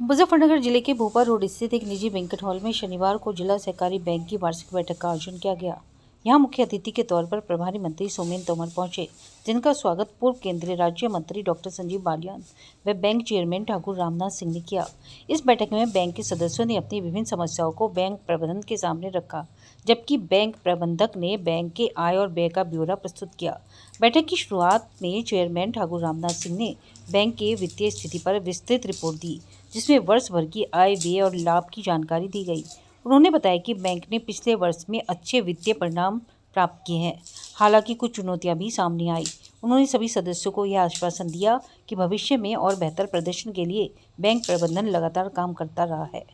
मुजफ्फरनगर जिले के भोपाल रोड स्थित एक निजी बैंक्वेट हॉल में शनिवार को जिला सहकारी बैंक की वार्षिक बैठक का आयोजन किया गया। यहां मुख्य अतिथि के तौर पर प्रभारी मंत्री सोमेन तोमर पहुंचे, जिनका स्वागत पूर्व केंद्रीय राज्य मंत्री डॉक्टर संजीव बालियान व बैंक चेयरमैन ठाकुर रामनाथ सिंह ने किया। इस बैठक में बैंक के सदस्यों ने अपनी विभिन्न समस्याओं को बैंक प्रबंधन के सामने रखा, जबकि बैंक प्रबंधक ने बैंक के आय और व्यय का ब्यौरा प्रस्तुत किया। बैठक की शुरुआत में चेयरमैन ठाकुर रामनाथ सिंह ने बैंक के वित्तीय स्थिति पर विस्तृत रिपोर्ट दी, जिसमें वर्ष भर की आय, व्यय और लाभ की जानकारी दी गई। उन्होंने बताया कि बैंक ने पिछले वर्ष में अच्छे वित्तीय परिणाम प्राप्त किए हैं, हालांकि कुछ चुनौतियां भी सामने आई। उन्होंने सभी सदस्यों को यह आश्वासन दिया कि भविष्य में और बेहतर प्रदर्शन के लिए बैंक प्रबंधन लगातार काम करता रहा है।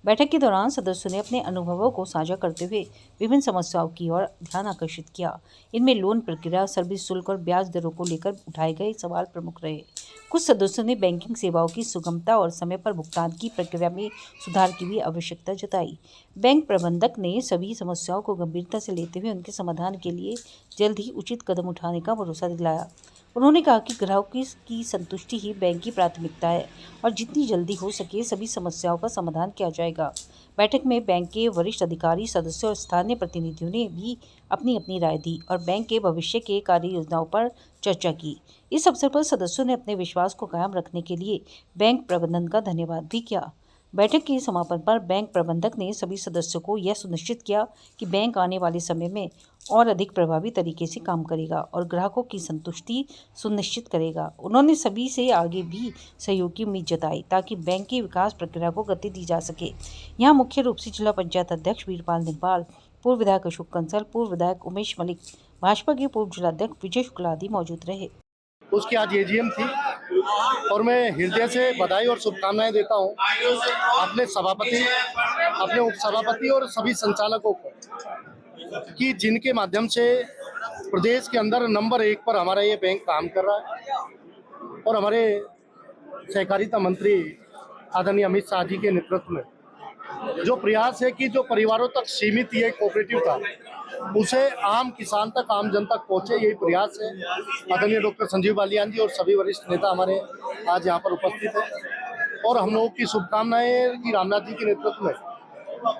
बैठक के दौरान सदस्यों ने अपने अनुभवों को साझा करते हुए विभिन्न समस्याओं की ओर ध्यान आकर्षित किया। इनमें लोन प्रक्रिया, सर्विस शुल्क और ब्याज दरों को लेकर उठाए गए सवाल प्रमुख रहे। कुछ सदस्यों ने बैंकिंग सेवाओं की सुगमता और समय पर भुगतान की प्रक्रिया में सुधार की भी आवश्यकता जताई। बैंक प्रबंधक ने सभी समस्याओं को गंभीरता से लेते हुए उनके समाधान के लिए जल्द ही उचित कदम उठाने का भरोसा दिलाया। उन्होंने कहा कि ग्राहकों की संतुष्टि ही बैंक की प्राथमिकता है और जितनी जल्दी हो सके सभी समस्याओं का समाधान किया जाएगा। बैठक में बैंक के वरिष्ठ अधिकारी, सदस्यों और स्थानीय प्रतिनिधियों ने भी अपनी अपनी राय दी और बैंक के भविष्य के कार्य योजनाओं पर चर्चा की। इस अवसर पर सदस्यों ने अपने विश्वास को कायम रखने के लिए बैंक प्रबंधन का धन्यवाद भी किया। बैठक के समापन पर बैंक प्रबंधक ने सभी सदस्यों को यह सुनिश्चित किया कि बैंक आने वाले समय में और अधिक प्रभावी तरीके से काम करेगा और ग्राहकों की संतुष्टि सुनिश्चित करेगा। उन्होंने सभी से आगे भी सहयोग की उम्मीद जताई ताकि बैंक की विकास प्रक्रिया को गति दी जा सके। यहाँ मुख्य रूप से जिला पंचायत अध्यक्ष वीरपाल निगपाल, पूर्व विधायक अशोक कंसल, पूर्व विधायक उमेश मलिक, भाजपा के पूर्व जिलाध्यक्ष विजय शुक्ला आदि मौजूद रहे। उसकी आज एजीएम थी और मैं हृदय से बधाई और शुभकामनाएं देता हूं अपने सभापति, अपने उपसभापति और सभी संचालकों को कि जिनके माध्यम से प्रदेश के अंदर नंबर 1 पर हमारा ये बैंक काम कर रहा है और हमारे सहकारिता मंत्री आदरणीय अमित शाह जी के नेतृत्व में जो प्रयास है कि जो परिवारों तक सीमित ये कोऑपरेटिव था उसे आम किसान तक, आम जन तक पहुंचे, यही प्रयास है। आदरणीय डॉक्टर संजीव बालियान जी और सभी वरिष्ठ नेता हमारे आज यहाँ पर उपस्थित हैं और हम लोगों की शुभकामनाएं कि रामनाथ जी के नेतृत्व में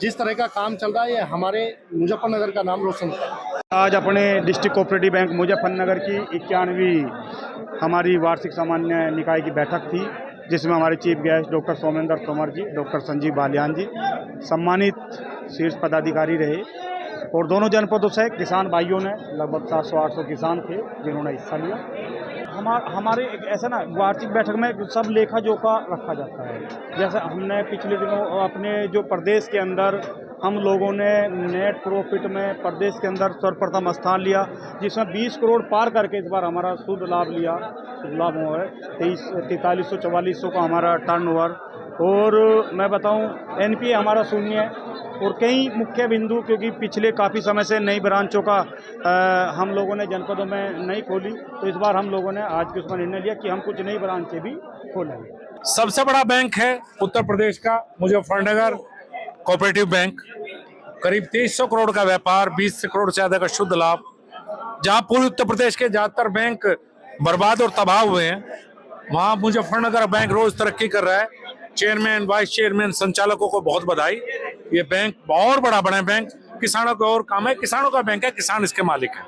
जिस तरह का काम चल रहा है ये हमारे मुजफ्फरनगर का नाम रोशन करेगा। आज अपने डिस्ट्रिक्ट कोऑपरेटिव बैंक मुजफ्फरनगर की 91वीं हमारी वार्षिक सामान्य निकाय की बैठक थी, जिसमें हमारे chief guest doctor Somendra Tomar ji, doctor Sanjeev Balyan ji सम्मानित शीर्ष पदाधिकारी रहे और दोनों जनपदों से किसान भाइयों ने लगभग 700-800 किसान थे जिन्होंने हिस्सा लिया। हमारे ऐसा ना वार्षिक बैठक में सब लेखा जोखा रखा जाता है। जैसे हमने पिछले दिनों अपने जो प्रदेश के अंदर हम लोगों ने नेट प्रॉफिट में प्रदेश के अंदर सर्वप्रथम स्थान लिया, जिसमें 20 करोड़ पार करके इस बार हमारा शुद्ध लाभ लिया। शुद्ध लाभ हुआ है 4300-4400 का हमारा टर्नओवर। और मैं बताऊं एनपीए हमारा 0 है और कई मुख्य बिंदु, क्योंकि पिछले काफ़ी समय से नई ब्रांचों का हम लोगों ने जनपदों में नहीं खोली, तो इस बार हम लोगों ने आज के उसमें निर्णय लिया कि हम कुछ नई ब्रांचें भी खोलेंगे। सबसे बड़ा बैंक है उत्तर प्रदेश का मुजफ्फरनगर कोऑपरेटिव बैंक। करीब 2300 करोड़ का व्यापार, 20 करोड़ से ज्यादा का शुद्ध लाभ। जहां पूरे उत्तर प्रदेश के ज्यादातर बैंक बर्बाद और तबाह हुए हैं, वहां मुजफ्फरनगर बैंक रोज तरक्की कर रहा है। चेयरमैन, वाइस चेयरमैन, संचालकों को बहुत बधाई। ये बैंक बहुत बड़ा बैंक किसानों का और काम है, किसानों का बैंक है, किसान इसके मालिक है।